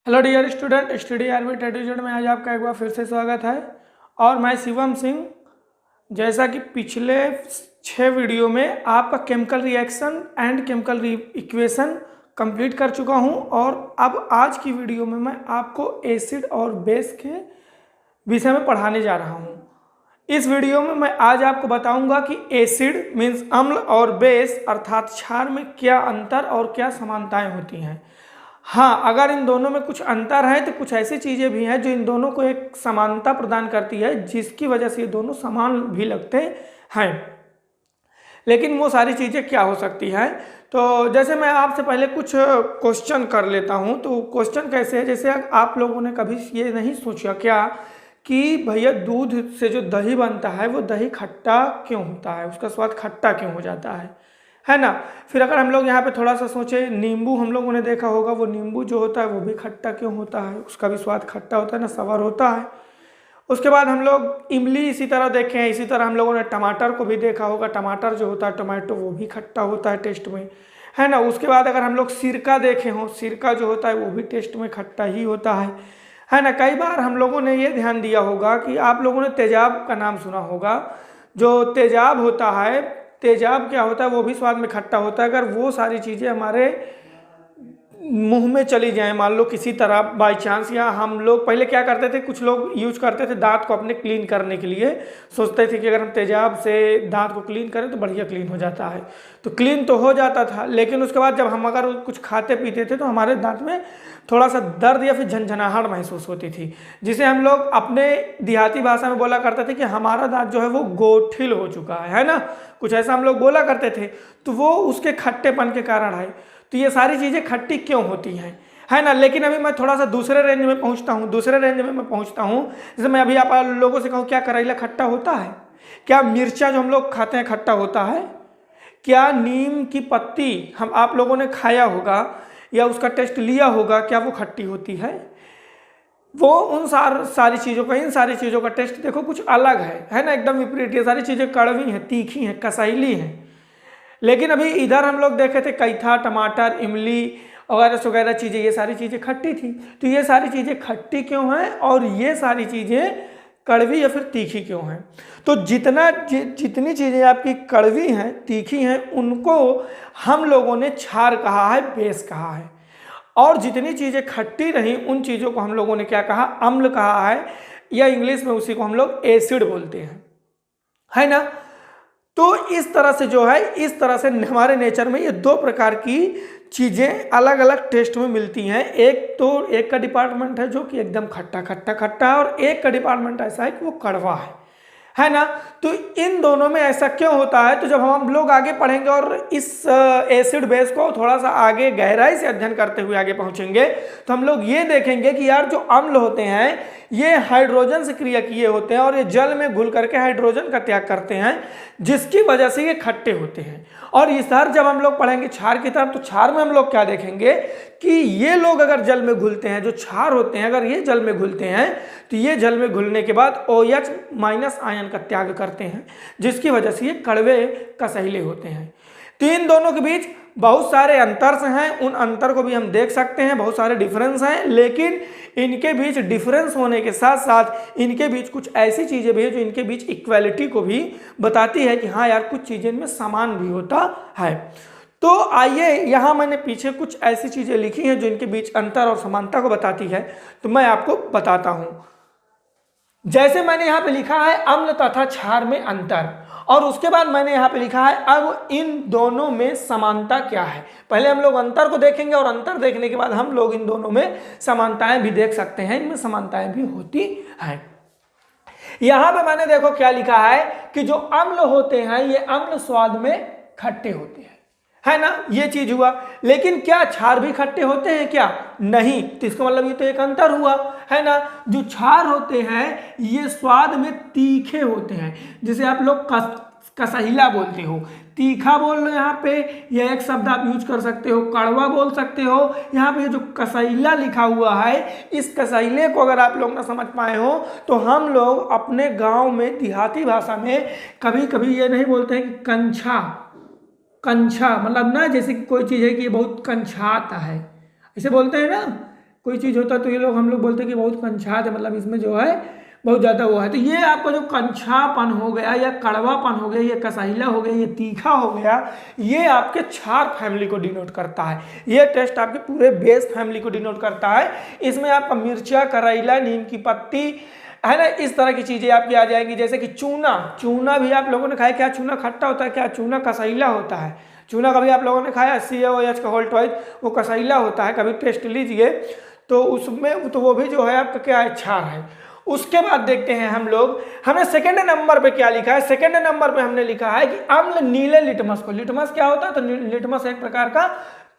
Hello dear student, study आरबी टेटीजोड में आज आपका एक बार फिर से स्वागत है। और मैं शिवम सिंह। जैसा कि पिछले 6 वीडियो में आपका chemical reaction and chemical equation complete कर चुका हूं, और अब आज की वीडियो में मैं आपको एसिड और बेस के विषय में पढ़ाने जा रहा हूं। इस वीडियो में मैं आज आपको बताऊंगा कि एसिड मीन्स अम्ल और बेस अर्थात क्षार में क्या अंतर और क्या समानताएं होती हैं। हाँ, अगर इन दोनों में कुछ अंतर है तो कुछ ऐसी चीज़ें भी हैं जो इन दोनों को एक समानता प्रदान करती है, जिसकी वजह से ये दोनों समान भी लगते हैं। लेकिन वो सारी चीज़ें क्या हो सकती हैं, तो जैसे मैं आपसे पहले कुछ क्वेश्चन कर लेता हूँ। तो क्वेश्चन कैसे है, जैसे आप लोगों ने कभी ये नहीं सोचा क्या कि भैया दूध से जो दही बनता है वो दही खट्टा क्यों होता है, उसका स्वाद खट्टा क्यों हो जाता है ना। फिर अगर हम लोग यहाँ पे थोड़ा सा सोचे, नींबू हम लोगों ने देखा होगा, वो नींबू जो होता है वो भी खट्टा क्यों होता है, उसका भी स्वाद खट्टा होता है ना, सवार होता है। उसके बाद हम लोग इमली इसी तरह देखे हैं। इसी तरह हम लोगों ने टमाटर को भी देखा होगा, टमाटर जो होता है टोमेटो, वो भी खट्टा होता है टेस्ट में, है ना। उसके बाद अगर हम लोग सिरका देखे हों, सिरका जो होता है वो भी टेस्ट में खट्टा ही होता है ना। कई बार हम लोगों ने ये ध्यान दिया होगा कि आप लोगों ने तेजाब का नाम सुना होगा। जो तेजाब होता है, तेजाब क्या होता है, वो भी स्वाद में खट्टा होता है। अगर वो सारी चीज़ें हमारे मुंह में चली जाए, मान लो किसी तरह बाई चांस, या हम लोग पहले क्या करते थे, कुछ लोग यूज करते थे दांत को अपने क्लीन करने के लिए, सोचते थे कि अगर हम तेजाब से दांत को क्लीन करें तो बढ़िया क्लीन हो जाता है। तो क्लीन तो हो जाता था, लेकिन उसके बाद जब हम अगर कुछ खाते पीते थे तो हमारे दांत में थोड़ा सा दर्द या फिर झंझनाहट महसूस होती थी, जिसे हम लोग अपने देहाती भाषा में बोला करते थे कि हमारा दांत जो है वो गोठिल हो चुका है ना। कुछ ऐसा हम लोग बोला करते थे। तो वो उसके खट्टेपन के कारण है। तो ये सारी चीज़ें खट्टी क्यों होती हैं, है ना। लेकिन अभी मैं थोड़ा सा दूसरे रेंज में पहुंचता हूँ। दूसरे रेंज में मैं पहुंचता हूँ, जैसे मैं अभी आप लोगों से कहूँ, क्या करेला खट्टा होता है? क्या मिर्चा जो हम लोग खाते हैं खट्टा होता है? क्या नीम की पत्ती हम आप लोगों ने खाया होगा या उसका टेस्ट लिया होगा, क्या वो खट्टी होती है? वो उन सारी चीज़ों का, इन सारी चीज़ों का टेस्ट देखो कुछ अलग है ना, एकदम विपरीत। ये सारी चीज़ें कड़वी हैं, तीखी हैं, कसैली हैं। लेकिन अभी इधर हम लोग देखे थे कैथा, टमाटर, इमली वगैरह चीज़ें, ये सारी चीज़ें खट्टी थी। तो ये सारी चीज़ें खट्टी क्यों हैं और ये सारी चीज़ें कड़वी या फिर तीखी क्यों हैं? तो जितनी चीज़ें आपकी कड़वी हैं, तीखी हैं, उनको हम लोगों ने क्षार कहा है, बेस कहा है। और जितनी चीज़ें खट्टी रहीं उन चीज़ों को हम लोगों ने क्या कहा, अम्ल कहा है, या इंग्लिश में उसी को हम लोग एसिड बोलते हैं, है ना। तो इस तरह से जो है, इस तरह से हमारे नेचर में ये दो प्रकार की चीज़ें अलग अलग टेस्ट में मिलती हैं। एक का डिपार्टमेंट है जो कि एकदम खट्टा खट्टा खट्टा है, और एक का डिपार्टमेंट ऐसा है कि वो कड़वा है ना। तो इन दोनों में ऐसा क्यों होता है, तो जब हम लोग आगे पढ़ेंगे और इस एसिड बेस को थोड़ा सा आगे गहराई से अध्ययन करते हुए आगे पहुंचेंगे, तो हम लोग ये देखेंगे कि यार जो अम्ल होते हैं ये हाइड्रोजन से क्रिया किए होते हैं, और ये जल में घुल करके हाइड्रोजन का त्याग करते हैं, जिसकी वजह से ये खट्टे होते हैं। और इस बार जब हम लोग पढ़ेंगे क्षार की तरफ, तो क्षार में हम लोग क्या देखेंगे कि ये लोग अगर जल में घुलते हैं, जो क्षार होते हैं, अगर ये जल में घुलते हैं, तो ये जल में घुलने के बाद OH माइनस आयन का त्याग करते हैं, जिसकी वजह से ये कड़वे कसैले होते हैं। तो इन दोनों के बीच बहुत सारे अंतर हैं, उन अंतर को भी हम देख सकते हैं, बहुत सारे डिफरेंस हैं। लेकिन इनके बीच डिफरेंस होने के साथ साथ इनके बीच कुछ ऐसी चीज़ें भी है जो इनके बीच इक्वालिटी को भी बताती है कि हाँ यार, कुछ चीज़ें इनमें समान भी होता है। तो आइए, यहाँ मैंने पीछे कुछ ऐसी चीज़ें लिखी हैं जो इनके बीच अंतर और समानता को बताती है, तो मैं आपको बताता हूँ। जैसे मैंने यहाँ पे लिखा है अम्ल तथा क्षार में अंतर, और उसके बाद मैंने यहाँ पे लिखा है अब इन दोनों में समानता क्या है। पहले हम लोग अंतर को देखेंगे, और अंतर देखने के बाद हम लोग इन दोनों में समानताएं भी देख सकते हैं, इनमें समानताएं भी होती हैं। यहाँ पे मैंने देखो क्या लिखा है कि जो अम्ल होते हैं ये अम्ल स्वाद में खट्टे होते हैं, है ना, ये चीज हुआ। लेकिन क्या क्षार भी खट्टे होते हैं क्या? नहीं। तो इसका मतलब ये तो एक अंतर हुआ, है ना। जो क्षार होते हैं ये स्वाद में तीखे होते हैं, जिसे आप लोग कसैला बोलते हो, तीखा बोल लो यहाँ पे, यह एक शब्द आप यूज कर सकते हो, कड़वा बोल सकते हो। यहाँ पे जो कसैला लिखा हुआ है, इस कसैले को अगर आप लोग ना समझ पाए हो, तो हम लोग अपने गांव में देहाती भाषा में कभी कभी ये नहीं बोलते हैं कि कंछा, कंछा मतलब ना, जैसे कि कोई चीज़ है कि ये बहुत कंछाता है, ऐसे बोलते हैं ना, कोई चीज़ होता है तो ये लोग हम लोग बोलते हैं कि बहुत कंछात है, मतलब इसमें जो है बहुत ज़्यादा हुआ है। तो ये आपका जो कंछापन हो गया या कड़वापन हो गया, ये कसैला हो गया, ये तीखा हो गया, ये आपके क्षार फैमिली को डिनोट करता है। ये टेस्ट आपके पूरे बेस फैमिली को डिनोट करता है। इसमें आपका मिर्चा, करेला, नीम की पत्ती है ना, इस तरह की चीज़ें आपकी आ जाएंगी। जैसे कि चूना, चूना भी आप लोगों ने खाया, क्या चूना खट्टा होता है, क्या चूना कसैला होता है। चूना कभी आप लोगों ने खाया, CaOH का होल ट्वाइस, वो कसैला होता है, कभी टेस्ट लीजिए तो उसमें तो वो भी जो है आपका क्या है, क्षार है। उसके बाद देखते हैं हम लोग, हमने सेकंड नंबर पे क्या लिखा है। सेकंड नंबर पे हमने लिखा है कि अम्ल नीले लिटमस को, लिटमस क्या होता है, तो लिटमस एक प्रकार का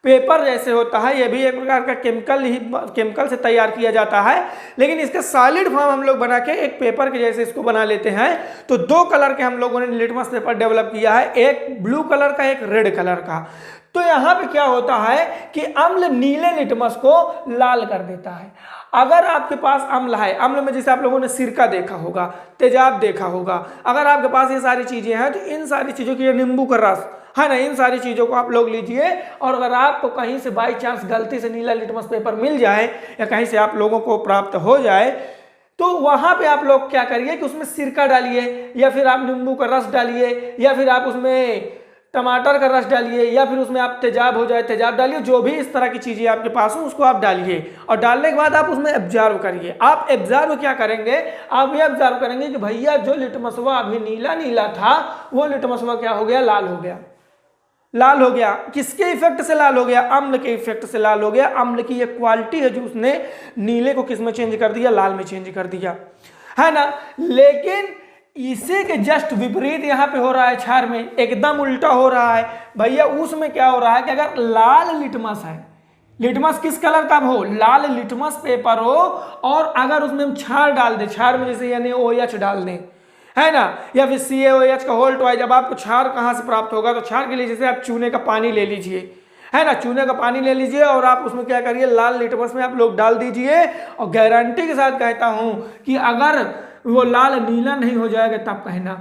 पेपर जैसे होता है, ये भी एक प्रकार का केमिकल से तैयार किया जाता है, लेकिन इसका सॉलिड फॉर्म हम लोग बना के एक पेपर के जैसे इसको बना लेते हैं। तो दो कलर के हम लोगों ने लिटमस पेपर डेवलप किया है, एक ब्लू कलर का, एक रेड कलर का। तो यहाँ पे क्या होता है कि अम्ल नीले लिटमस को लाल कर देता है। अगर आपके पास अम्ल है, अम्ल में जैसे आप लोगों ने सिरका देखा होगा, तेजाब देखा होगा, अगर आपके पास ये सारी चीजें हैं तो इन सारी चीजों की, नींबू का रस है ना, इन सारी चीजों को आप लोग लीजिए। और अगर आपको कहीं से बाई चांस गलती से नीला लिटमस पेपर मिल जाए या कहीं से आप लोगों को प्राप्त हो जाए, तो वहां पे आप लोग क्या करिए कि उसमें सिरका डालिए, या फिर आप नींबू का रस डालिए, या फिर आप उसमें टमाटर का रस डालिए, या फिर उसमें आप तेजाब हो जाए तेजाब डालिए, जो भी इस तरह की चीजें आपके पास हो उसको आप डालिए। और डालने के बाद आप उसमें एब्जॉर्व करिए। आप एब्जॉर्व क्या करेंगे, आप ये एब्जॉर्व करेंगे कि भैया जो लिटमसवा अभी नीला नीला था, वो लिटमसवा क्या हो गया, लाल हो गया। लाल हो गया किसके इफेक्ट से लाल हो गया, अम्ल के इफेक्ट से लाल हो गया। अम्ल की ये क्वालिटी है जो उसने नीले को किस में चेंज कर दिया, लाल में चेंज कर दिया, है ना। लेकिन इसी के जस्ट विपरीत यहाँ पे हो रहा है, क्षार में एकदम उल्टा हो रहा है भैया। उसमें क्या हो रहा है कि अगर लाल लिटमस है, लिटमस किस कलर का हो, लाल लिटमस पेपर हो, और अगर उसमें हम क्षार डाल दें, क्षार में जैसे यानी OH डाल दें, है ना, या फिर CaOH का होल ट्वाइस। जब आपको क्षार कहाँ से प्राप्त होगा, तो क्षार के लिए जैसे आप चूने का पानी ले लीजिए, है ना, चूने का पानी ले लीजिए और आप उसमें क्या करिए, लाल लिटमस में आप लोग डाल दीजिए। और गारंटी के साथ कहता हूं कि अगर वो लाल नीला नहीं हो जाएगा तब कहना,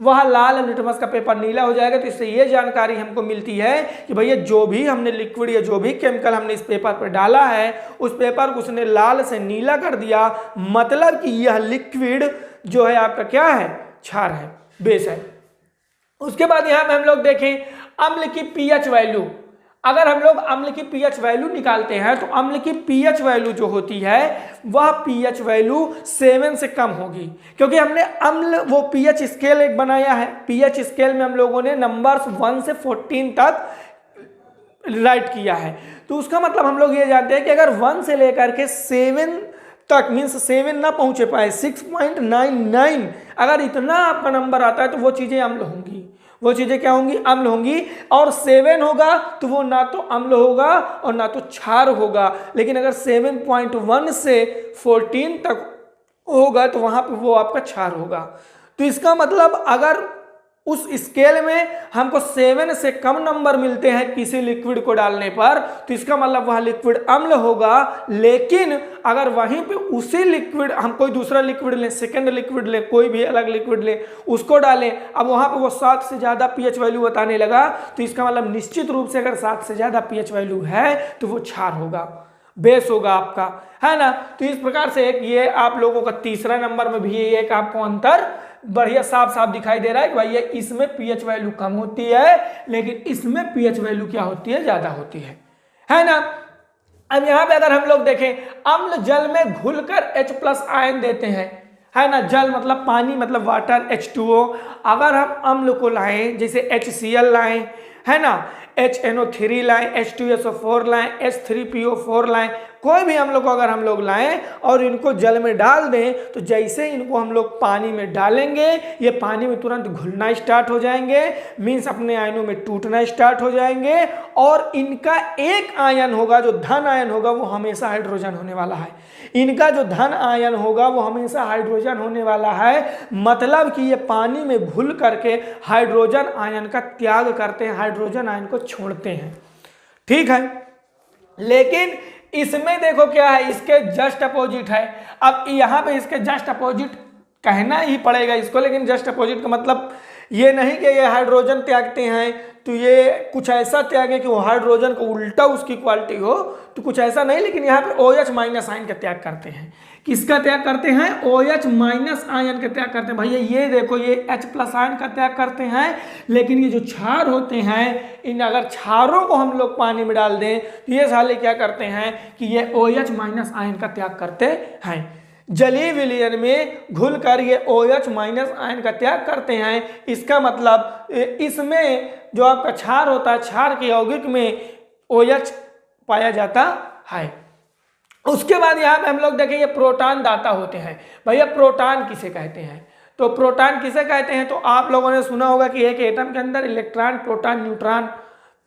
वह लाल लिटमस का पेपर नीला हो जाएगा। तो इससे ये जानकारी हमको मिलती है कि भैया जो भी हमने लिक्विड या जो भी केमिकल हमने इस पेपर पर डाला है, उस पेपर को उसने लाल से नीला कर दिया, मतलब कि यह लिक्विड जो है आपका क्या है, क्षार है, बेस है। उसके बाद यहाँ पे हम लोग देखें अम्ल की pH वैल्यू। अगर हम लोग अम्ल की pH वैल्यू निकालते हैं तो अम्ल की pH वैल्यू जो होती है वह pH वैल्यू 7 से कम होगी, क्योंकि हमने अम्ल वो pH स्केल एक बनाया है। pH स्केल में हम लोगों ने नंबर्स 1 से 14 तक राइट किया है। तो उसका मतलब हम लोग ये जानते हैं कि अगर 1 से लेकर के 7 तक, मीन्स 7 ना पहुंचे पाए, 6.99 अगर इतना आपका नंबर आता है तो वो चीजें अम्ल होंगी, वो चीजें क्या होंगी, अम्ल होंगी। और 7 होगा तो वो ना तो अम्ल होगा और ना तो क्षार होगा। लेकिन अगर 7.1 से 14 तक होगा तो वहां पे वो आपका क्षार होगा। तो इसका मतलब अगर उस स्केल में हमको 7 से कम नंबर मिलते हैं किसी लिक्विड को डालने पर, तो इसका मतलब वह लिक्विड अम्ल होगा। लेकिन अगर वहीं पे उसी लिक्विड, हम कोई दूसरा लिक्विड लें, सेकंड लिक्विड लें, कोई भी अलग लिक्विड लें, उसको डालें, अब वहां पे वो 7 से ज़्यादा pH वैल्यू बताने लगा, तो इसका मतलब निश्चित रूप से अगर 7 से ज़्यादा pH वैल्यू है तो वो क्षार होगा, बेस होगा आपका, है ना। तो इस प्रकार से एक ये आप लोगों का तीसरा नंबर में भी एक आपको अंतर बढ़िया साफ साफ दिखाई दे रहा है कि भाई ये इसमें pH वैल्यू कम होती है, लेकिन इसमें pH वैल्यू क्या होती है, ज्यादा होती है ना। अब यहाँ पे अगर हम लोग देखें, अम्ल जल में घुलकर H+ आयन देते हैं, है ना। जल मतलब पानी, मतलब वाटर, H2O। अगर हम अम्ल को लाएं, जैसे HCl लाएं, है ना, HNO3 लाएं, H2SO4 लाएं, H3PO4 लाएं, कोई भी अम्ल को अगर हम लोग लाएं और इनको जल में डाल दें, तो जैसे इनको हम लोग पानी में डालेंगे, ये पानी में तुरंत घुलना स्टार्ट हो जाएंगे, मीन्स अपने आयनों में टूटना स्टार्ट हो जाएंगे। और इनका एक आयन होगा जो धन आयन होगा वो हमेशा हाइड्रोजन होने वाला है। इनका जो धन आयन होगा वो हमेशा हाइड्रोजन होने वाला है, मतलब कि ये पानी में घुल करके हाइड्रोजन आयन का त्याग करते हैं, हाइड्रोजन आयन को छोड़ते हैं, ठीक है। लेकिन इसमें देखो क्या है, इसके जस्ट अपोजिट है। अब यहाँ पे इसके जस्ट अपोजिट कहना ही पड़ेगा इसको, लेकिन जस्ट अपोजिट का मतलब ये नहीं कि ये हाइड्रोजन त्यागते हैं तो ये कुछ ऐसा त्याग है कि वो हाइड्रोजन को उल्टा उसकी क्वालिटी हो, तो कुछ ऐसा नहीं, लेकिन यहाँ पे OH माइनस आयन का त्याग करते हैं। किसका त्याग करते हैं? OH माइनस आयन का त्याग करते हैं। भैया ये देखो, ये H प्लस आयन का त्याग करते हैं, लेकिन ये जो क्षार होते हैं, इन अगर क्षारों को हम लोग पानी में डाल दें तो ये साले क्या करते हैं कि ये OH माइनस आयन का त्याग करते हैं। जलीय विलयन में घुलकर ये OH माइनस आयन का त्याग करते हैं। इसका मतलब इसमें जो आपका क्षार होता है, क्षार के यौगिक में OH पाया जाता है। उसके बाद यहाँ पे हम लोग देखें, ये प्रोटॉन दाता होते हैं। भैया प्रोटॉन किसे कहते हैं? तो प्रोटॉन किसे कहते हैं? तो आप लोगों ने सुना होगा कि एक एटम के अंदर इलेक्ट्रॉन, प्रोटॉन, न्यूट्रॉन,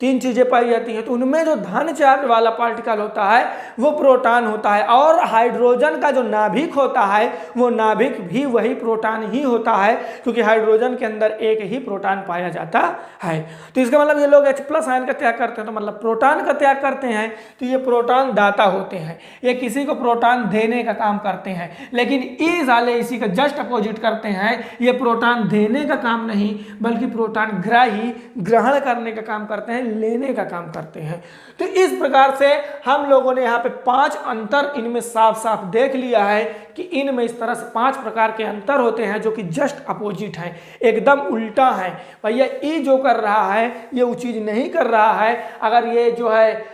3 चीजें पाई जाती हैं। तो उनमें जो धन चार्ज वाला पार्टिकल होता है वो प्रोटॉन होता है, और हाइड्रोजन का जो नाभिक होता है वो नाभिक भी वही प्रोटॉन ही होता है, क्योंकि हाइड्रोजन के अंदर एक ही प्रोटॉन पाया जाता है। तो इसका मतलब ये लोग H प्लस आयन का त्याग करते हैं, तो मतलब प्रोटॉन का त्याग करते हैं, तो ये प्रोटॉन दाता होते हैं। ये किसी को प्रोटॉन देने का काम करते हैं, लेकिन ये साले इसी का जस्ट अपोजिट करते हैं। ये प्रोटॉन देने का काम नहीं, बल्कि प्रोटॉन ग्रहण करने का काम करते हैं, लेने का काम करते हैं। तो इस प्रकार से हम लोगों ने यहाँ पे 5 अंतर इनमें साफ साफ देख लिया है कि इनमें इस तरह से 5 प्रकार के अंतर होते हैं जो कि जस्ट अपोजिट हैं, एकदम उल्टा है। भैया ये जो कर रहा है ये वो चीज नहीं कर रहा है। अगर ये जो है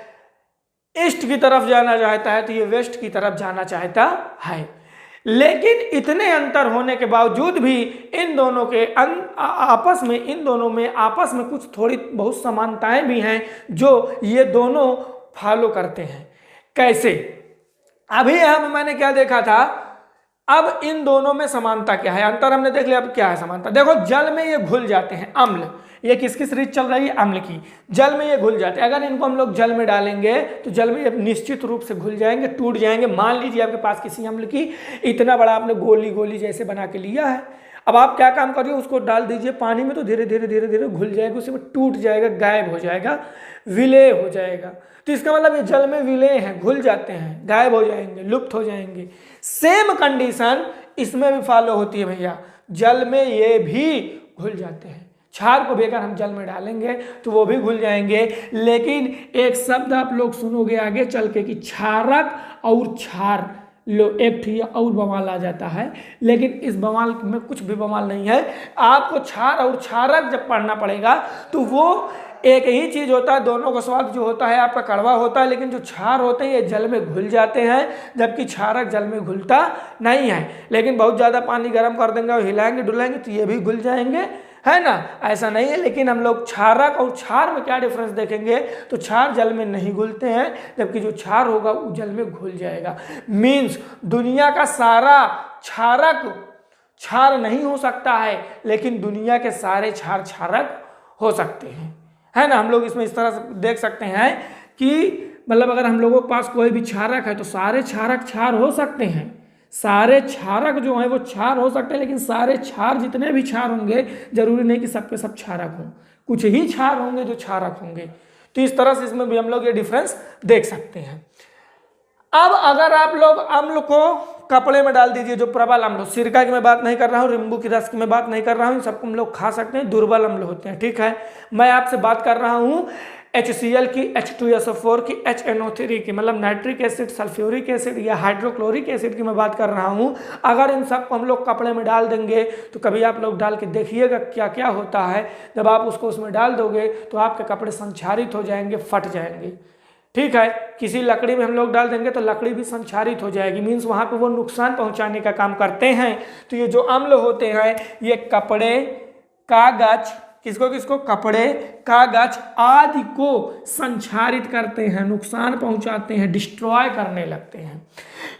ईस्ट की तरफ जाना चाहता है तो ये वेस्ट की तरफ जाना चाहता है। लेकिन इतने अंतर होने के बावजूद भी इन दोनों के आपस में कुछ थोड़ी बहुत समानताएं भी हैं जो ये दोनों फॉलो करते हैं। कैसे? अभी यहाँ मैंने क्या देखा था, अब इन दोनों में समानता क्या है, अंतर हमने देख लिया। अब क्या है समानता? देखो, जल में ये घुल जाते हैं, अम्ल। ये किसकी सीरीज चल रही है? अम्ल की। जल में ये घुल जाते हैं। अगर इनको हम लोग जल में डालेंगे तो जल में ये निश्चित रूप से घुल जाएंगे, टूट जाएंगे। मान लीजिए आपके पास किसी अम्ल की इतना बड़ा आपने गोली जैसे बना के लिया है। अब आप क्या काम करिए, उसको डाल दीजिए पानी में, तो धीरे धीरे घुल जाएगा, उसमें टूट जाएगा, गायब हो जाएगा, विलय हो जाएगा। तो इसका मतलब ये जल में विलय हैं, घुल जाते हैं, गायब हो जाएंगे, लुप्त हो जाएंगे। सेम कंडीशन इसमें भी फॉलो होती है भैया, जल में ये भी घुल जाते हैं। क्षार को भी अगर हम जल में डालेंगे तो वो भी घुल जाएंगे। लेकिन एक शब्द आप लोग सुनोगे आगे चल के कि क्षारक और क्षार, लो एक ठीक और बवाल आ जाता है, लेकिन इस बवाल में कुछ भी बवाल नहीं है। आपको क्षार और क्षारक जब पढ़ना पड़ेगा तो वो एक ही चीज होता है, दोनों का स्वाद जो होता है आपका कड़वा होता है, लेकिन जो क्षार होते हैं ये जल में घुल जाते हैं, जबकि क्षारक जल में घुलता नहीं है। लेकिन बहुत ज़्यादा पानी गर्म कर देंगे और हिलाएंगे डुलाएंगे तो ये भी घुल जाएंगे, है ना? ऐसा नहीं है। लेकिन हम लोग क्षारक और क्षार में क्या डिफरेंस देखेंगे, तो क्षार जल में नहीं घुलते हैं, जबकि जो क्षार होगा वो जल में घुल जाएगा। मीन्स दुनिया का सारा क्षारक क्षार नहीं हो सकता है, लेकिन दुनिया के सारे क्षार क्षारक हो सकते हैं, है ना? हम लोग इसमें इस तरह से देख सकते हैं कि मतलब अगर हम लोगों के पास कोई भी क्षारक है तो सारे क्षारक क्षार हो सकते हैं, सारे क्षारक जो हैं वो क्षार हो सकते हैं, लेकिन सारे क्षार जितने भी क्षार होंगे जरूरी नहीं कि सब के सब क्षारक हों, कुछ ही क्षार होंगे जो क्षारक होंगे। तो इस तरह से इसमें भी हम लोग ये डिफरेंस देख सकते हैं। अब अगर आप लोग अम्ल को कपड़े में डाल दीजिए, जो प्रबल अम्ल, सिरका की मैं बात नहीं कर रहा हूँ, नींबू की रस की मैं बात नहीं कर रहा हूँ, इन सबको हम लोग खा सकते हैं, दुर्बल अम्ल होते हैं, ठीक है। मैं आपसे बात कर रहा हूँ HCl की, H2SO4 की, HNO3 की, मतलब नाइट्रिक एसिड, सल्फ्यूरिक एसिड या हाइड्रोक्लोरिक एसिड की मैं बात कर रहा हूँ। अगर इन सबको हम लोग कपड़े में डाल देंगे तो कभी आप लोग डाल के देखिएगा क्या क्या होता है। जब आप उसको उसमें डाल दोगे तो आपके कपड़े संक्षारित हो जाएंगे, फट जाएंगे, ठीक है। किसी लकड़ी में हम लोग डाल देंगे तो लकड़ी भी संक्षारित हो जाएगी, मीन्स वहाँ पे वो नुकसान पहुँचाने का काम करते हैं। तो ये जो अम्ल होते हैं ये कपड़े, कागज, किसको कपड़े, कागज आदि को संक्षारित करते हैं, नुकसान पहुंचाते हैं, डिस्ट्रॉय करने लगते हैं।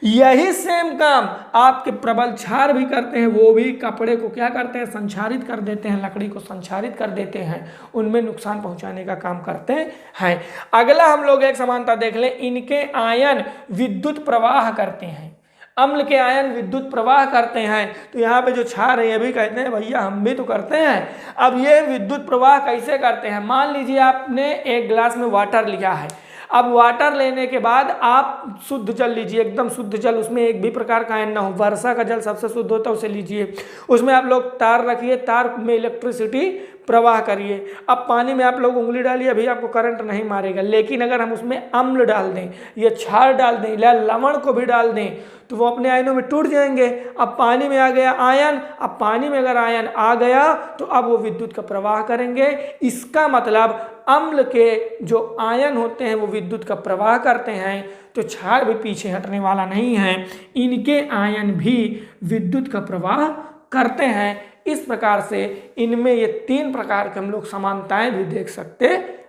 यही सेम काम आपके प्रबल क्षार भी करते हैं, वो भी कपड़े को क्या करते हैं, संक्षारित कर देते हैं, लकड़ी को संक्षारित कर देते हैं, उनमें नुकसान पहुंचाने का काम करते हैं। अगला हम लोग एक समानता देख लें, इनके आयन विद्युत प्रवाह करते हैं। अम्ल के आयन विद्युत प्रवाह करते हैं, तो यहाँ पे जो क्षार है ये भी कहते हैं भैया हम भी तो करते हैं। अब ये विद्युत प्रवाह कैसे करते हैं? मान लीजिए आपने एक गिलास में वाटर लिया है। अब वाटर लेने के बाद आप शुद्ध जल लीजिए, एकदम शुद्ध जल, उसमें एक भी प्रकार का आयन ना हो, वर्षा का जल सबसे शुद्ध होता है, उसे लीजिए। उसमें आप लोग तार रखिए, तार में इलेक्ट्रिसिटी प्रवाह करिए। अब पानी में आप लोग उंगली डालिए, अभी आपको करंट नहीं मारेगा, लेकिन अगर हम उसमें अम्ल डाल दें या क्षार डाल दें या लवण को भी डाल दें तो वो अपने आयनों में टूट जाएंगे। अब पानी में आ गया आयन, अब पानी में अगर आयन आ गया तो अब वो विद्युत का प्रवाह करेंगे। इसका मतलब अम्ल के जो आयन होते हैं वो विद्युत का प्रवाह करते हैं, तो क्षार भी पीछे हटने वाला नहीं है, इनके आयन भी विद्युत का प्रवाह करते हैं। इस प्रकार से इनमें ये 3 प्रकार के हम लोग समानताएं भी देख सकते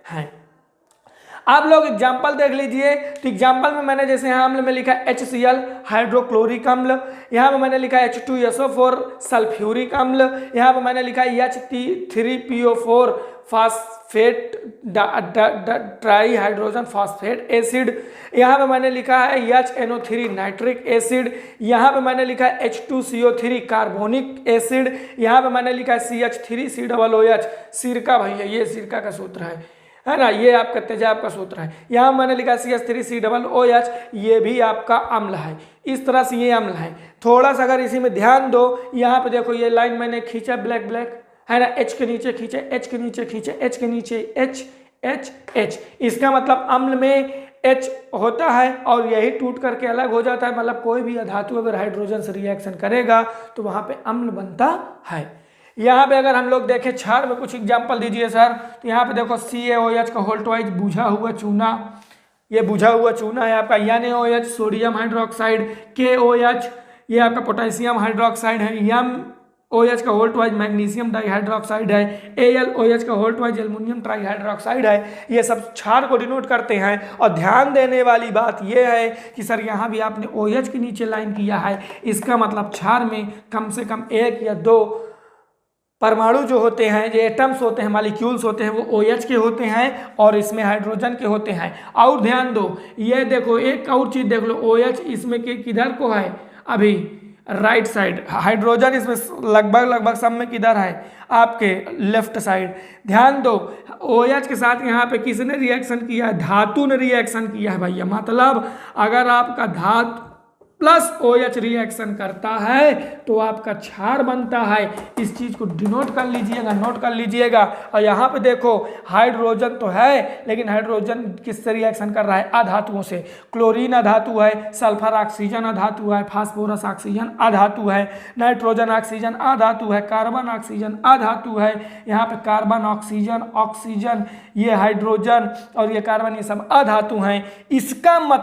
हैं। आप लोग एग्जाम्पल देख लीजिए। तो एग्जाम्पल में मैंने जैसे यहाँ अम्ल में लिखा HCl हाइड्रोक्लोरिक अम्ल, यहाँ पर मैंने लिखा H2SO4 सल्फ्यूरिक अम्ल, यहाँ पर मैंने लिखा H3PO4 phosphate try hydrogen phosphate acid, यहाँ पे मैंने लिखा है HNO3 नाइट्रिक एसिड, यहाँ पे मैंने लिखा है H2CO3 कार्बोनिक एसिड, यहाँ पे मैंने लिखा है CH3COOH सिरका। भैया ये सिरका का सूत्र है ना, ये आपका तेजाब का सूत्र है। यहाँ मैंने लिखा CH3COOH, ये भी आपका अम्ल है। इस तरह से ये अम्ल है। थोड़ा सा अगर इसी में ध्यान दो, यहाँ पे देखो ये लाइन मैंने खींचा ब्लैक ब्लैक है ना, H के नीचे खींचे, H के नीचे खींचे, H के नीचे H। इसका मतलब अम्ल में H होता है और यही टूट करके अलग हो जाता है। मतलब कोई भी धातु अगर हाइड्रोजन से रिएक्शन करेगा तो वहाँ पे अम्ल बनता है। यहाँ पे अगर हम लोग देखें क्षार में कुछ एग्जाम्पल दीजिए सर, तो यहाँ पे देखो CaOH का होल्टवाइज बुझा हुआ चूना, ये बुझा हुआ चूना है आपका। NaOH सोडियम हाइड्रोक्साइड, KOH ये आपका पोटेशियम हाइड्रोक्साइड है, MOH का होल्टवाइज मैग्नीशियम डाइहाइड्रोक्साइड है, AlOH का होल्टवाइज एल्युमिनियम ट्राइहाइड्रोक्साइड है। ये सब क्षार को डिनोट करते हैं। और ध्यान देने वाली बात यह है कि सर यहाँ भी आपने OH के नीचे लाइन किया है, इसका मतलब क्षार में कम से कम 1 या 2 परमाणु जो होते हैं, जो एटम्स होते हैं, मॉलिक्यूल्स होते हैं, वो OH के होते हैं और इसमें हाइड्रोजन के होते हैं। और ध्यान दो, ये देखो एक और चीज़ देख लो, OH इसमें किधर को है अभी राइट साइड, हाइड्रोजन इसमें लगभग सब में किधर है आपके लेफ्ट साइड। ध्यान दो OH के साथ यहाँ पे किसने रिएक्शन किया है, धातु ने रिएक्शन किया है भैया। मतलब अगर आपका धातु प्लस OH रिएक्शन करता है तो आपका क्षार बनता है। इस चीज को डिनोट कर लीजिएगा, नोट कर लीजिएगा। और यहाँ पे देखो हाइड्रोजन तो है, लेकिन हाइड्रोजन किससे रिएक्शन कर रहा है, अधातुओं से। क्लोरीन अधातु है, सल्फर ऑक्सीजन अधातु है, फास्फोरस ऑक्सीजन अधातु है, नाइट्रोजन ऑक्सीजन अधातु है, कार्बन ऑक्सीजन अधातु है। यहाँ पे कार्बन ऑक्सीजन, ऑक्सीजन, ये हाइड्रोजन और ये कार्बन, ये सब अधातु हैं। इसका मतलब